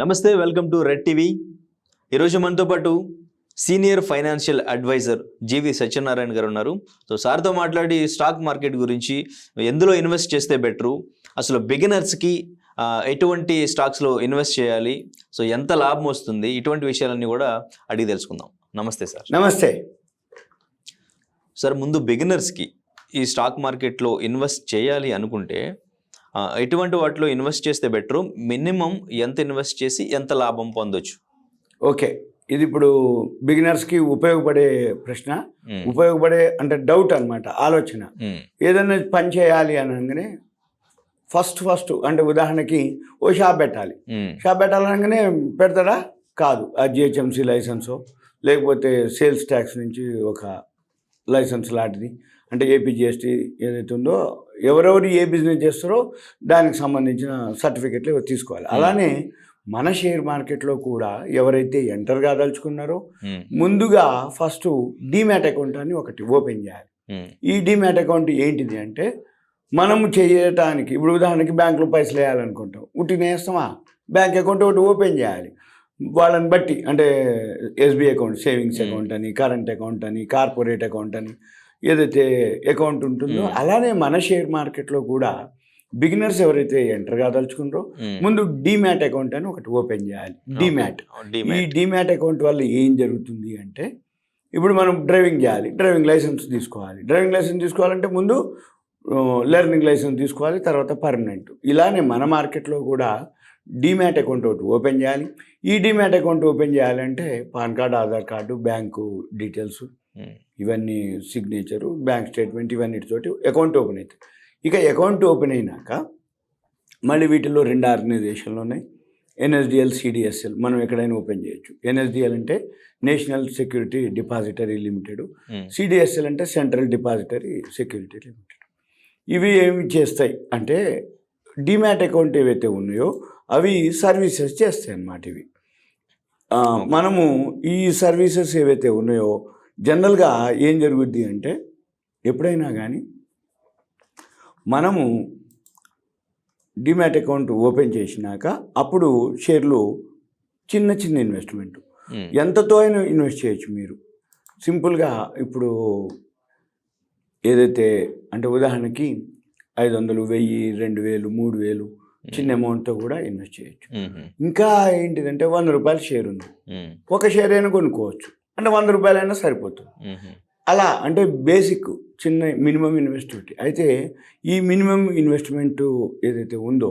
నమస్తే, welcome to red TV. ఈరోజు మనతో పాటు సీనియర్ ఫైనాన్షియల్ అడ్వైజర్ జీవి సత్యనారాయణ గారు ఉన్నారు. సో సార్తో మాట్లాడి స్టాక్ మార్కెట్ గురించి, ఎందులో ఇన్వెస్ట్ చేస్తే బెటరు, అసలు బిగినర్స్కి ఎటువంటి స్టాక్స్లో ఇన్వెస్ట్ చేయాలి, సో ఎంత లాభం వస్తుంది, ఇటువంటి విషయాలన్నీ కూడా అడిగి తెలుసుకుందాం. నమస్తే సార్. నమస్తే సార్, ముందు బిగినర్స్కి ఈ స్టాక్ మార్కెట్లో ఇన్వెస్ట్ చేయాలి అనుకుంటే ఎటువంటి వాటిలో ఇన్వెస్ట్ చేస్తే బెటరు, మినిమం ఎంత ఇన్వెస్ట్ చేసి ఎంత లాభం పొందొచ్చు? ఓకే, ఇది ఇప్పుడు బిగినర్స్కి ఉపయోగపడే ప్రశ్న. ఉపయోగపడే అంటే డౌట్ అనమాట, ఆలోచన. ఏదైనా పని చేయాలి అనగానే ఫస్ట్ అంటే ఉదాహరణకి ఓ షాప్ పెట్టాలి. షాప్ పెట్టాలనగానే పెడతాడా? కాదు. ఆ జిహెచ్ఎంసీ లైసెన్సో లేకపోతే సేల్స్ ట్యాక్స్ నుంచి ఒక లైసెన్స్ లాంటిది, అంటే ఏపీజీఎస్టీ ఏదైతే ఉందో, ఎవరెవరు ఏ బిజినెస్ చేస్తారో దానికి సంబంధించిన సర్టిఫికెట్లు తీసుకోవాలి. అలానే మన షేర్ మార్కెట్లో కూడా ఎవరైతే ఎంటర్ కాదలుచుకున్నారో ముందుగా ఫస్ట్ డీమ్యాట్ అకౌంట్ అని ఒకటి ఓపెన్ చేయాలి. ఈ డీమ్యాట్ అకౌంట్ ఏంటిది అంటే, మనము చేయటానికి ఇప్పుడు ఉదాహరణకి బ్యాంకులో పైసలు వేయాలనుకుంటాం, ఉట్టినే వేస్తామా? బ్యాంక్ అకౌంట్ ఒకటి ఓపెన్ చేయాలి. వాళ్ళని బట్టి, అంటే ఎస్బీఐ అకౌంట్, సేవింగ్స్ అకౌంట్ అని, కరెంట్ అకౌంట్ అని, కార్పొరేట్ అకౌంట్ అని ఏదైతే అకౌంట్ ఉంటుందో, అలానే మన షేర్ మార్కెట్లో కూడా బిగినర్స్ ఎవరైతే ఎంటర్ కాదలుచుకున్నారో ముందు డీమ్యాట్ అకౌంట్ అని ఒకటి ఓపెన్ చేయాలి. డీమ్యాట్. ఈ డీమ్యాట్ అకౌంట్ వల్ల ఏం జరుగుతుంది అంటే, ఇప్పుడు మనం డ్రైవింగ్ చేయాలి, డ్రైవింగ్ లైసెన్స్ తీసుకోవాలి. డ్రైవింగ్ లైసెన్స్ తీసుకోవాలంటే ముందు లెర్నింగ్ లైసెన్స్ తీసుకోవాలి, తర్వాత పర్మనెంట్. ఇలానే మన మార్కెట్లో కూడా డీమ్యాట్ అకౌంట్ ఒకటి ఓపెన్ చేయాలి. ఈ డీమ్యాట్ అకౌంట్ ఓపెన్ చేయాలంటే PAN card, Aadhaar card, bank details, ఇవన్నీ సిగ్నేచరు, బ్యాంక్ స్టేట్మెంట్, ఇవన్నిటితోటి అకౌంట్ ఓపెన్ అవుతుంది. ఇక అకౌంట్ ఓపెన్ అయినాక మళ్ళీ వీటిల్లో 2 ఆర్గనైజేషన్లు ఉన్నాయి, ఎన్ఎస్డిఎల్, సిడిఎస్ఎల్. మనం ఎక్కడైనా ఓపెన్ చేయొచ్చు. ఎన్ఎస్డిఎల్ అంటే national security depository limited, CDSL అంటే సెంట్రల్ డిపాజిటరీ సెక్యూరిటీ లిమిటెడ్. ఇవి ఏమి చేస్తాయి అంటే, డీమ్యాట్ అకౌంట్ ఏవైతే ఉన్నాయో అవి సర్వీసెస్ చేస్తాయి అన్నమాట. ఇవి మనము ఈ సర్వీసెస్ ఏవైతే ఉన్నాయో జనరల్గా ఏం జరుగుద్ది అంటే, ఎప్పుడైనా కానీ మనము డీమ్యాట్ అకౌంట్ ఓపెన్ చేసినాక అప్పుడు షేర్లు చిన్న ఇన్వెస్ట్మెంట్ ఎంతతో అయినా ఇన్వెస్ట్ చేయొచ్చు. మీరు సింపుల్గా ఇప్పుడు ఏదైతే అంటే ఉదాహరణకి 500, 1000, 2000, 3000 చిన్న అమౌంట్తో కూడా ఇన్వెస్ట్ చేయొచ్చు. ఇంకా ఏంటిదంటే 100 రూపాయల షేర్ ఉంది, ఒక షేర్ అయినా కొనుక్కోవచ్చు, అంటే 100 రూపాయలైనా సరిపోతుంది. అలా అంటే బేసిక్ చిన్న మినిమం ఇన్వెస్ట్మెంట్. అయితే ఈ మినిమం ఇన్వెస్ట్మెంట్ ఏదైతే ఉందో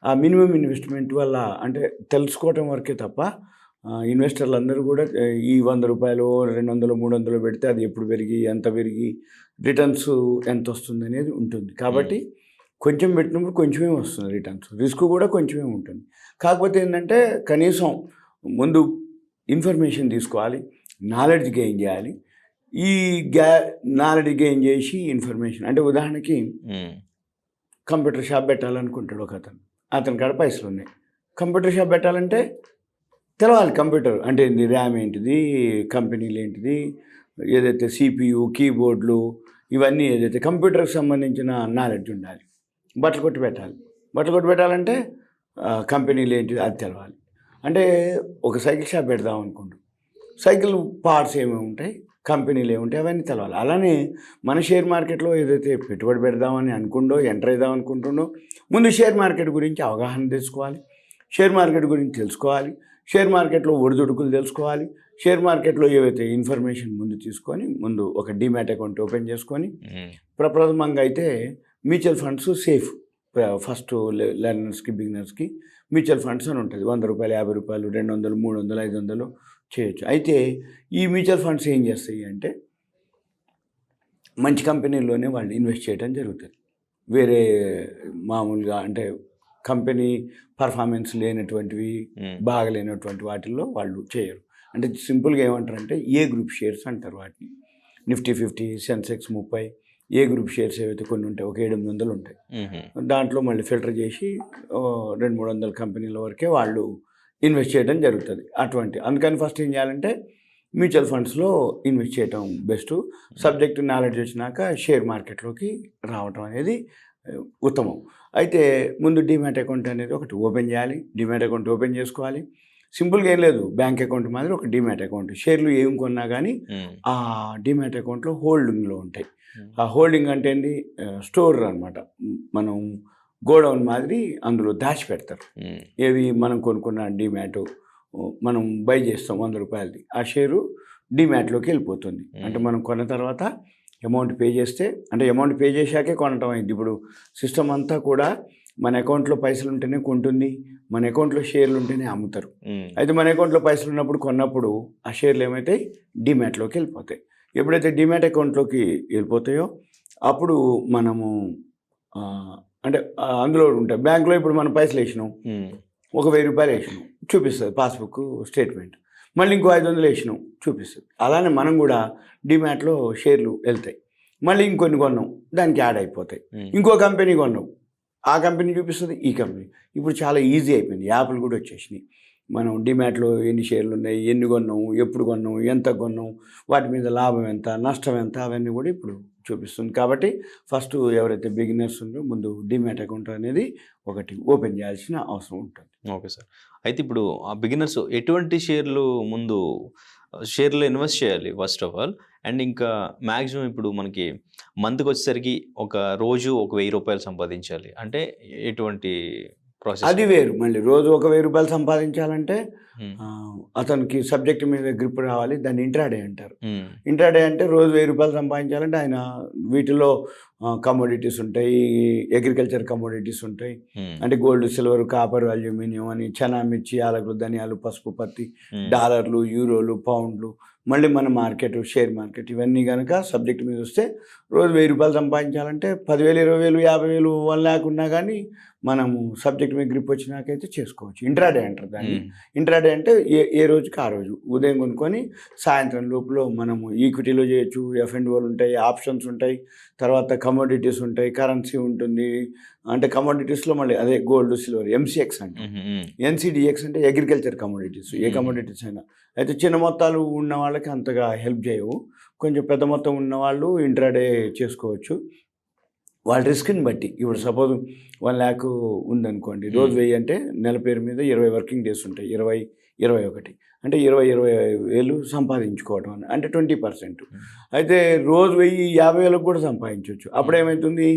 ఆ మినిమం ఇన్వెస్ట్మెంట్ వల్ల అంటే తెలుసుకోవటం వరకే తప్ప ఇన్వెస్టర్లు అందరూ కూడా ఈ 100 రూపాయలు 200, 300 పెడితే అది ఎప్పుడు పెరిగి ఎంత పెరిగి రిటర్న్స్ ఎంత వస్తుంది అనేది ఉంటుంది. కాబట్టి కొంచెం పెట్టినప్పుడు కొంచెమే వస్తుంది రిటర్న్స్, రిస్క్ కూడా కొంచెమే ఉంటుంది. కాకపోతే ఏంటంటే కనీసం ముందు ఇన్ఫర్మేషన్ తీసుకోవాలి, నాలెడ్జ్ గెయిన్ చేయాలి. ఈ నాలెడ్జ్ గెయిన్ చేసి ఇన్ఫర్మేషన్, అంటే ఉదాహరణకి కంప్యూటర్ షాప్ పెట్టాలనుకుంటాడు ఒక అతని కాడ పైసలు ఉన్నాయి. కంప్యూటర్ షాప్ పెట్టాలంటే తెలవాలి కంప్యూటర్ అంటే ఏంటి, ర్యామ్ ఏంటిది, కంపెనీలు ఏంటిది, ఏదైతే సిపియు, కీబోర్డులు, ఇవన్నీ ఏదైతే కంప్యూటర్కి సంబంధించిన నాలెడ్జ్ ఉండాలి. బట్టలు కొట్టి పెట్టాలంటే కంపెనీలు ఏంటిది అది తెలవాలి. అంటే ఒక సైకిల్ షాప్ పెడదాం అనుకుంటాం, సైకిల్ పార్ట్స్ ఏమేమి ఉంటాయి, కంపెనీలు ఏముంటాయి, అవన్నీ తెలవాలి. అలానే మన షేర్ మార్కెట్లో ఏదైతే పెట్టుబడి పెడదామని అనుకుంటో, ఎంటర్ అవుదాం అనుకుంటుండో, ముందు షేర్ మార్కెట్ గురించి అవగాహన తెలుసుకోవాలి, షేర్ మార్కెట్ గురించి తెలుసుకోవాలి, షేర్ మార్కెట్లో ఒడిదుడుకులు తెలుసుకోవాలి, షేర్ మార్కెట్లో ఏవైతే ఇన్ఫర్మేషన్ ముందు తీసుకొని ముందు ఒక డీమ్యాట్ అకౌంట్ ఓపెన్ చేసుకొని, ప్రప్రథమంగా అయితే మ్యూచువల్ ఫండ్స్ సేఫ్. ఫస్ట్ లెర్నర్స్కి, బిగినర్స్కి మ్యూచువల్ ఫండ్స్ అని ఉంటుంది. 100 రూపాయలు, 50 రూపాయలు, 200, 300, 500 చేయొచ్చు. అయితే ఈ మ్యూచువల్ ఫండ్స్ ఏం చేస్తాయి అంటే, మంచి కంపెనీల్లోనే వాళ్ళు ఇన్వెస్ట్ చేయడం జరుగుతుంది. వేరే మామూలుగా అంటే కంపెనీ పర్ఫార్మెన్స్ లేనటువంటివి, బాగలేనటువంటి వాటిల్లో వాళ్ళు చేయరు. అంటే సింపుల్గా ఏమంటారంటే ఏ గ్రూప్ షేర్స్ అంటారు వాటిని. నిఫ్టీ 50, సెన్సెక్స్ 30 ఏ గ్రూప్ షేర్స్ ఏవైతే కొన్ని ఉంటాయి, ఒక 700 ఉంటాయి. దాంట్లో మళ్ళీ ఫిల్టర్ చేసి 200-300 కంపెనీల వరకే వాళ్ళు ఇన్వెస్ట్ చేయడం జరుగుతుంది. అందుకని ఫస్ట్ ఏం చేయాలంటే మ్యూచువల్ ఫండ్స్లో ఇన్వెస్ట్ చేయడం బెస్ట్. సబ్జెక్ట్ నాలెడ్జ్ వచ్చినాక షేర్ మార్కెట్లోకి రావటం అనేది ఉత్తమం. అయితే ముందు డీమ్యాట్ అకౌంట్ అనేది ఒకటి ఓపెన్ చేయాలి. డీమ్యాట్ అకౌంట్ ఓపెన్ చేసుకోవాలి. సింపుల్గా ఏం లేదు, బ్యాంక్ అకౌంట్ మాదిరి ఒక డీమ్యాట్ అకౌంట్. షేర్లు ఏం కొన్నా కానీ ఆ డీమ్యాట్ అకౌంట్లో హోల్డింగ్లో ఉంటాయి. ఆ హోల్డింగ్ అంటే ఏంటి, స్టోర్ అనమాట. మనం గోడౌన్ మాదిరి అందులో దాచిపెడతారు. ఏవి మనం కొనుక్కున్న డీమ్యాట్ మనం బై చేస్తాం ₹100, ఆ షేరు డీమ్యాట్లోకి వెళ్ళిపోతుంది. అంటే మనం కొన్న తర్వాత అమౌంట్ పే చేస్తే, అంటే అమౌంట్ పే చేశాకే కొనటం అయింది. ఇప్పుడు సిస్టమ్ అంతా కూడా మన అకౌంట్లో పైసలు ఉంటేనే కొంటుంది, మన అకౌంట్లో షేర్లు ఉంటేనే అమ్ముతారు. అయితే మన అకౌంట్లో పైసలు ఉన్నప్పుడు కొన్నప్పుడు ఆ షేర్లు ఏమవుతాయి, డీమ్యాట్లోకి వెళ్ళిపోతాయి. ఎప్పుడైతే డీమ్యాట్ అకౌంట్లోకి వెళ్ళిపోతాయో అప్పుడు మనము అంటే అందులో ఉంటాయి. బ్యాంకులో ఇప్పుడు మనం పైసలు వేసినాం, ఒక ₹1000 వేసినాం, చూపిస్తుంది పాస్బుక్ స్టేట్మెంట్. మళ్ళీ ఇంకో 500 వేసినాం, చూపిస్తుంది. అలానే మనం కూడా డీమ్యాట్లో షేర్లు వెళ్తాయి. మళ్ళీ ఇంకొన్ని కొన్నాం, దానికి యాడ్ అయిపోతాయి. ఇంకో కంపెనీ కొన్నాం, ఆ కంపెనీ చూపిస్తుంది, ఈ కంపెనీ. ఇప్పుడు చాలా ఈజీ అయిపోయింది, యాప్లు కూడా వచ్చేసినాయి. మనం డీమ్యాట్లో ఎన్ని షేర్లు ఉన్నాయి, ఎన్ని కొన్నాం, ఎప్పుడు కొన్నాం, ఎంత కొన్నాం, వాటి మీద లాభం ఎంత, నష్టం ఎంత, అవన్నీ కూడా ఇప్పుడు చూపిస్తుంది. కాబట్టి ఫస్ట్ ఎవరైతే బిగినర్స్ ఉందో ముందు డీమ్యాట్ అకౌంట్ అనేది ఒకటి ఓపెన్ చేయాల్సిన అవసరం ఉంటుంది. Okay sir. అయితే ఇప్పుడు ఆ బిగినర్స్ ఎటువంటి షేర్లో ఇన్వెస్ట్ చేయాలి ఫస్ట్ ఆఫ్ ఆల్? అండ్ ఇంకా మ్యాక్సిమం ఇప్పుడు మనకి మంత్కి వచ్చేసరికి ఒక రోజు ఒక ₹1000 సంపాదించాలి అంటే ఎటువంటి ప్రాసెస్? అది వేరు. మళ్ళీ రోజు ఒక ₹1000 సంపాదించాలంటే అతనికి సబ్జెక్ట్ మీద గ్రిప్ రావాలి. దాన్ని ఇంట్రాడే అంటారు. ఇంట్రాడే అంటే రోజు ₹1000 సంపాదించాలంటే ఆయన వీటిలో కమోడిటీస్ ఉంటాయి, అగ్రికల్చర్ కమోడిటీస్ ఉంటాయి. అంటే గోల్డ్, సిల్వర్, కాపర్, అల్యూమినియం అని, చనా, మిర్చి, యాలకులు, ధనియాలు, పసుపు, పత్తి, డాలర్లు, యూరోలు, పౌండ్లు, మళ్ళీ మన మార్కెట్, షేర్ మార్కెట్, ఇవన్నీ కనుక సబ్జెక్ట్ మీద వస్తే రోజు ₹1000 సంపాదించాలంటే 10,000, 20,000, 50,000, 1 lakh ఉన్నా కానీ మనము సబ్జెక్ట్ మీద గ్రిప్ వచ్చినాకైతే చేసుకోవచ్చు. ఇంట్రాడే అంటారు దాన్ని. ఇంట్రాడే అంటే ఏ రోజుకి ఆ రోజు ఉదయం కొనుక్కొని సాయంత్రం లోపల మనము ఈక్విటీలో చేయొచ్చు, F&Oలు ఉంటాయి, ఆప్షన్స్ ఉంటాయి, తర్వాత కమోడిటీస్ ఉంటాయి, కరెన్సీ ఉంటుంది. అంటే కమోడిటీస్లో మళ్ళీ అదే గోల్డ్, సిల్వర్, MCX అంటాం. NCDX అంటే అగ్రికల్చర్ కమోడిటీస్, ఏ కమోడిటీస్ అయినా. అయితే చిన్న మొత్తాలు ఉన్న వాళ్ళకి అంతగా హెల్ప్ చేయవు. కొంచెం పెద్ద మొత్తం ఉన్న వాళ్ళు ఇంట్రాడే చేసుకోవచ్చు వాళ్ళ రిస్క్ని బట్టి. ఇప్పుడు సపోజ్ 1 lakh ఉందనుకోండి, రోజు 1000 అంటే నెల పేరు మీద 20 వర్కింగ్ డేస్ ఉంటాయి, 20, 21 అంటే 20,000 సంపాదించుకోవడం అంటే 20%. అయితే రోజు 50,000 కూడా సంపాదించవచ్చు. అప్పుడు ఏమవుతుంది,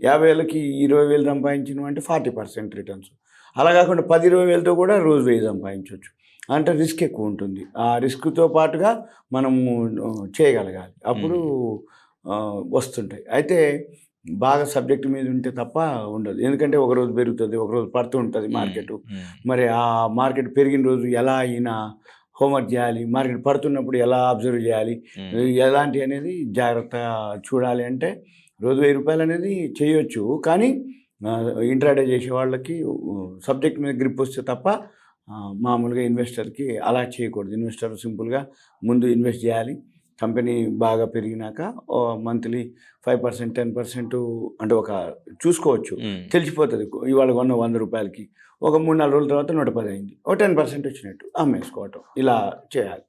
50,000కి 20,000 సంపాదించడం అంటే 40% రిటర్న్స్. అలా కాకుండా 10, 20,000తో కూడా రోజు 1000 సంపాదించవచ్చు. అంటే రిస్క్ ఎక్కువ ఉంటుంది. ఆ రిస్క్తో పాటుగా మనము చేయగలగాలి, అప్పుడు వస్తుంటాయి. అయితే బాగా సబ్జెక్ట్ మీద ఉంటే తప్ప ఉండదు. ఎందుకంటే ఒకరోజు పెరుగుతుంది, ఒకరోజు పడుతూ ఉంటుంది మార్కెట్. మరి ఆ మార్కెట్ పెరిగిన రోజు ఎలా అయినా హోంవర్క్ చేయాలి, మార్కెట్ పడుతున్నప్పుడు ఎలా అబ్జర్వ్ చేయాలి, ఎలాంటి అనేది జాగ్రత్తగా చూడాలి. అంటే రోజు ₹1000 అనేది చేయొచ్చు, కానీ ఇంట్రాడే చేసే వాళ్ళకి సబ్జెక్ట్ మీద గ్రిప్ వస్తే తప్ప మామూలుగా ఇన్వెస్టర్కి అలా చేయకూడదు. ఇన్వెస్టర్ సింపుల్గా ముందు ఇన్వెస్ట్ చేయాలి. కంపెనీ బాగా పెరిగినాక మంత్లీ 5%, 10% అంటే ఒక చూసుకోవచ్చు, తెలిసిపోతుంది. ఇవాళ కొన్న ₹100కి ఒక 3-4 రోజుల తర్వాత 110 అయింది, ఒక 10% వచ్చినట్టు అమ్మేసుకోవటం, ఇలా చేయాలి.